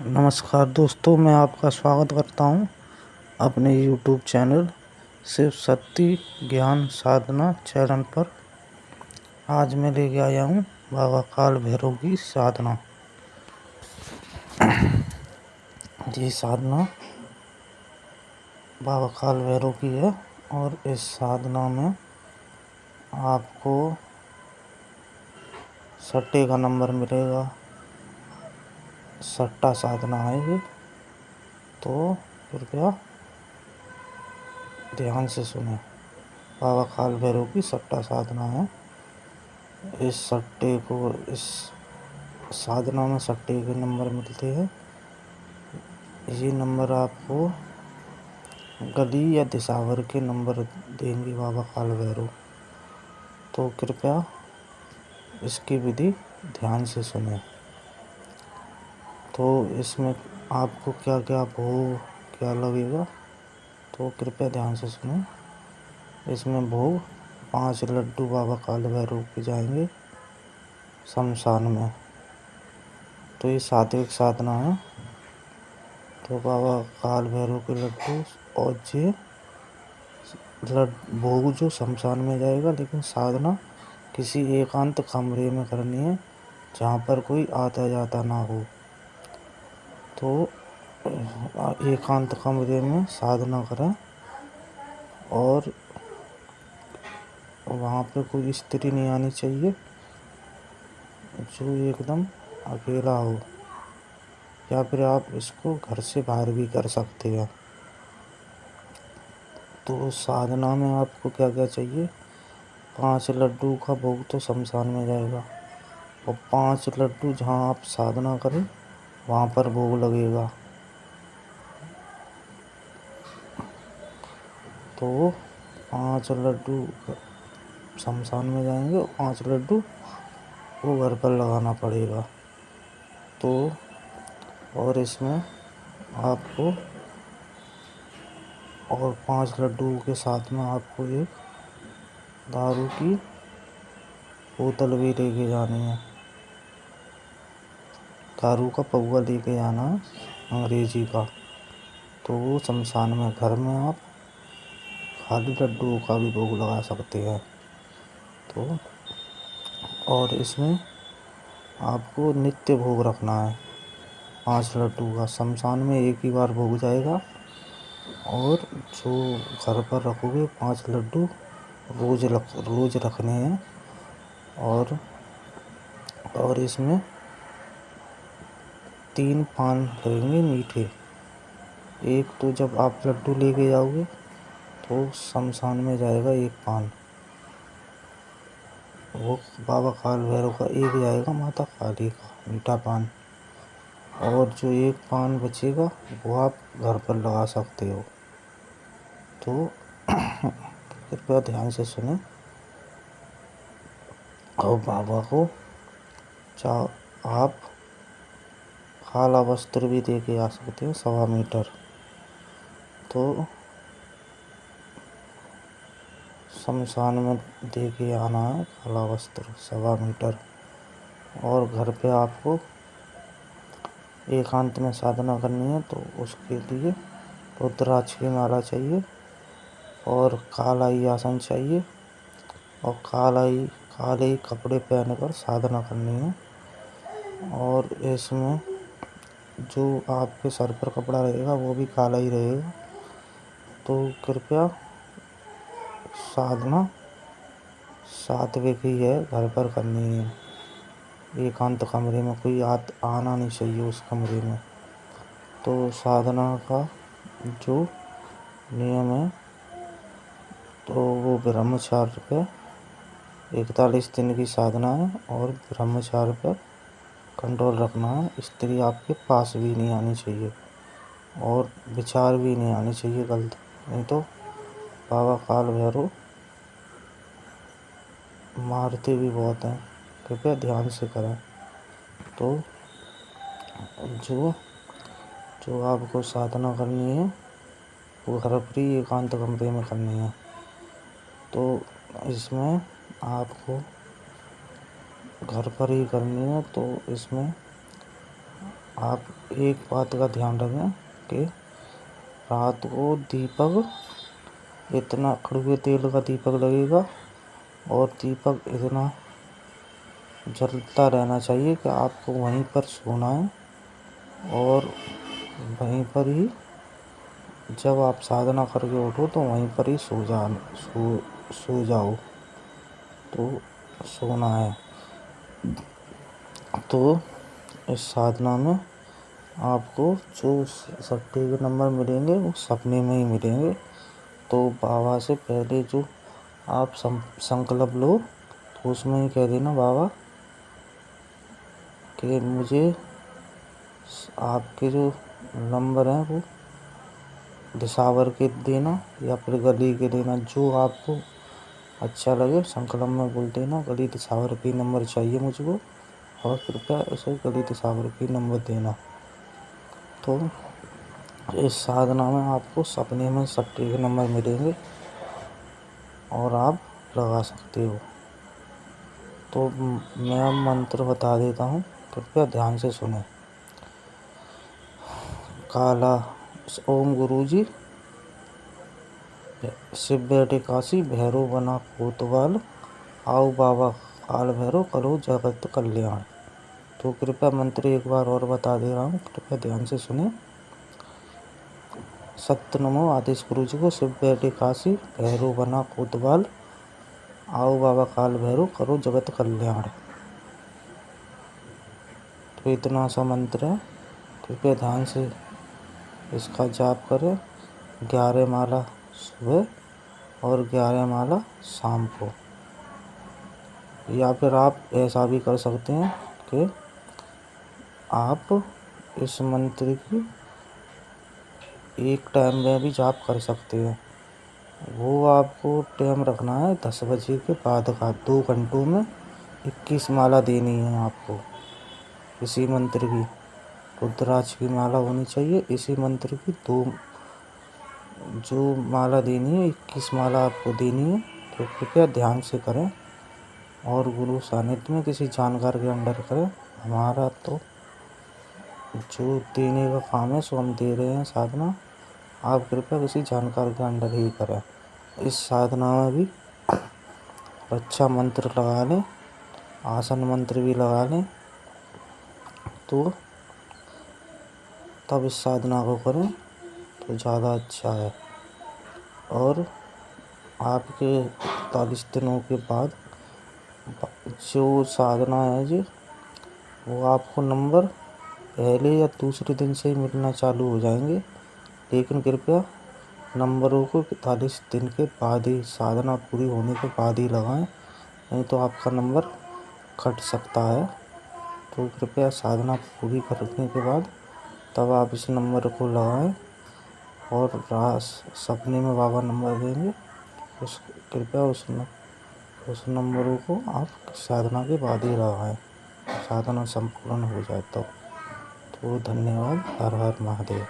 नमस्कार दोस्तों, मैं आपका स्वागत करता हूं अपने YouTube चैनल शिव शक्ति ज्ञान साधना चैनल पर। आज मैं लेके आया हूं बाबा काल भैरव की साधना। ये साधना बाबा काल भैरव की है और इस साधना में आपको सट्टे का नंबर मिलेगा। सट्टा साधना है ये, तो कृपया ध्यान से सुने। बाबा काल भैरव की सट्टा साधना है। इस साधना में सट्टे के नंबर मिलते हैं। ये नंबर आपको गली या दिशावर के नंबर देंगे बाबा काल भैरव। तो कृपया इसकी विधि ध्यान से सुने। तो इसमें आपको क्या क्या भोग क्या लगेगा, तो कृपया ध्यान से सुने। इसमें भोग 5 लड्डू बाबा काल भैरव के जाएंगे शमशान में। तो ये सात्विक साधना है। तो बाबा काल भैरव के लड्डू और ये भोग जो शमशान में जाएगा, लेकिन साधना किसी एकांत कमरे में करनी है जहाँ पर कोई आता जाता ना हो। तो एकांत कमरे में साधना करें और वहाँ पे कोई स्त्री नहीं आनी चाहिए, जो एकदम अकेला हो। या फिर आप इसको घर से बाहर भी कर सकते हैं। तो साधना में आपको क्या क्या चाहिए? 5 लड्डू का भोग तो शमशान में जाएगा और 5 लड्डू जहाँ आप साधना करें वहाँ पर भोग लगेगा। तो 5 लड्डू शमशान में जाएंगे और 5 लड्डू वो घर पर लगाना पड़ेगा। तो और इसमें आपको और 5 लड्डू के साथ में आपको एक दारू की बोतल भी लेके जानी है। दारू का पौवा लेके जाना है अंग्रेजी का। तो वो शमशान में, घर में आप खाली लड्डुओं का भी भोग लगा सकते हैं। तो और इसमें आपको नित्य भोग रखना है 5 लड्डू का। शमशान में एक ही बार भोग जाएगा और जो घर पर रखोगे 5 लड्डू रोज रखने हैं। और इसमें 3 पान लगेंगे मीठे। एक तो जब आप लड्डू लेके जाओगे तो शमशान में जाएगा एक पान, वो बाबा काल भैरव का। एक जाएगा माता काली का मीठा पान। और जो एक पान बचेगा वो आप घर पर लगा सकते हो। तो कृपया ध्यान से सुने। और बाबा को आप काला वस्त्र भी दे के आ सकते हो 1.25 मीटर। तो शमशान में दे के आना है काला वस्त्र 1.25 मीटर। और घर पे आपको एकांत में साधना करनी है, तो उसके लिए रुद्राक्ष की माला चाहिए और कालाई आसन चाहिए और काले ही कपड़े पहनकर साधना करनी है। और इसमें जो आपके सर पर कपड़ा रहेगा वो भी काला ही रहेगा। तो कृपया साधना सात्विक ही है, घर पर करनी है। एकांत कमरे में कोई आना नहीं चाहिए उस कमरे में। तो साधना का जो नियम है, तो वो ब्रह्मचार्य पे 41 दिन की साधना है और ब्रह्मचार्य पर कंट्रोल रखना है। स्त्री आपके पास भी नहीं आनी चाहिए और विचार भी नहीं आनी चाहिए गलत, नहीं तो बाबा काल भैरव मारते भी बहुत हैं। कृपया ध्यान से करें। तो जो जो आपको साधना करनी है वो घर पर ही एकांत कमरे में करनी है। तो इसमें आपको घर पर ही करनी है। तो इसमें आप एक बात का ध्यान रखें कि रात को दीपक इतना कड़वे तेल का दीपक लगेगा और दीपक इतना जलता रहना चाहिए कि आपको वहीं पर सोना है और वहीं पर ही जब आप साधना करके उठो तो वहीं पर ही सो जाओ। तो सोना है। तो इस साधना में आपको जो सट्टे के नंबर मिलेंगे वो सपने में ही मिलेंगे। तो बाबा से पहले जो आप संकल्प लो तो उसमें ही कह देना बाबा कि मुझे आपके जो नंबर हैं वो दिसावर के देना या फिर गली के देना, जो आपको अच्छा लगे संकल्प में बोल देना गली दिसावर के नंबर चाहिए मुझको और कृपया उसे गली दिसावर के नंबर देना। तो इस साधना में आपको सपने में सट्टे के नंबर मिलेंगे और आप लगा सकते हो। तो मैं मंत्र बता देता हूँ, कृपया ध्यान से सुने। काला ओम गुरुजी शिव बैठे काशी भैरव बना कोतवाल आओ बाबा काल भैरव करो जगत कल्याण। तो कृपया मंत्र एक बार और बता दे रहा हूँ, कृपया ध्यान से सुने। सत्य नमो आदेश गुरु जी को शिव बैठे काशी भैरव बना कोतवाल आओ बाबा काल भैरव करो जगत कल्याण। तो इतना सा मंत्र है, कृपया ध्यान से इसका जाप करें। 11 माला सुबह और 11 माला शाम को। या फिर आप ऐसा भी कर सकते हैं कि आप इस मंत्र की एक टाइम में भी जाप कर सकते हैं। वो आपको टाइम रखना है 10 बजे के बाद का। 2 घंटों में 21 माला देनी है आपको इसी मंत्र की। रुद्राक्ष की माला होनी चाहिए इसी मंत्र की। जो माला देनी है 21 माला आपको देनी है। तो कृपया ध्यान से करें और गुरु सानिध्य में किसी जानकार के अंडर करें। हमारा तो जो देने का काम है सो हम दे रहे हैं साधना, आप कृपया किसी जानकार के अंडर ही करें। इस साधना में भी अच्छा मंत्र लगा लें, आसन मंत्र भी लगा लें, तो तब इस साधना को करें तो ज़्यादा अच्छा है। और आपके 41 दिनों के बाद जो साधना है जी वो आपको नंबर पहले या दूसरे दिन से ही मिलना चालू हो जाएंगे। लेकिन कृपया नंबरों को 41 दिन के बाद ही, साधना पूरी होने के बाद ही लगाएं, नहीं तो आपका नंबर कट सकता है। तो कृपया साधना पूरी करने के बाद तब आप इस नंबर को लगाएं और सपने में बाबा नंबर देंगे, कृपया उस नंबरों को आप साधना के बाद ही लगाएं, साधना संपूर्ण हो जाए तो धन्यवाद। हर हर महादेव।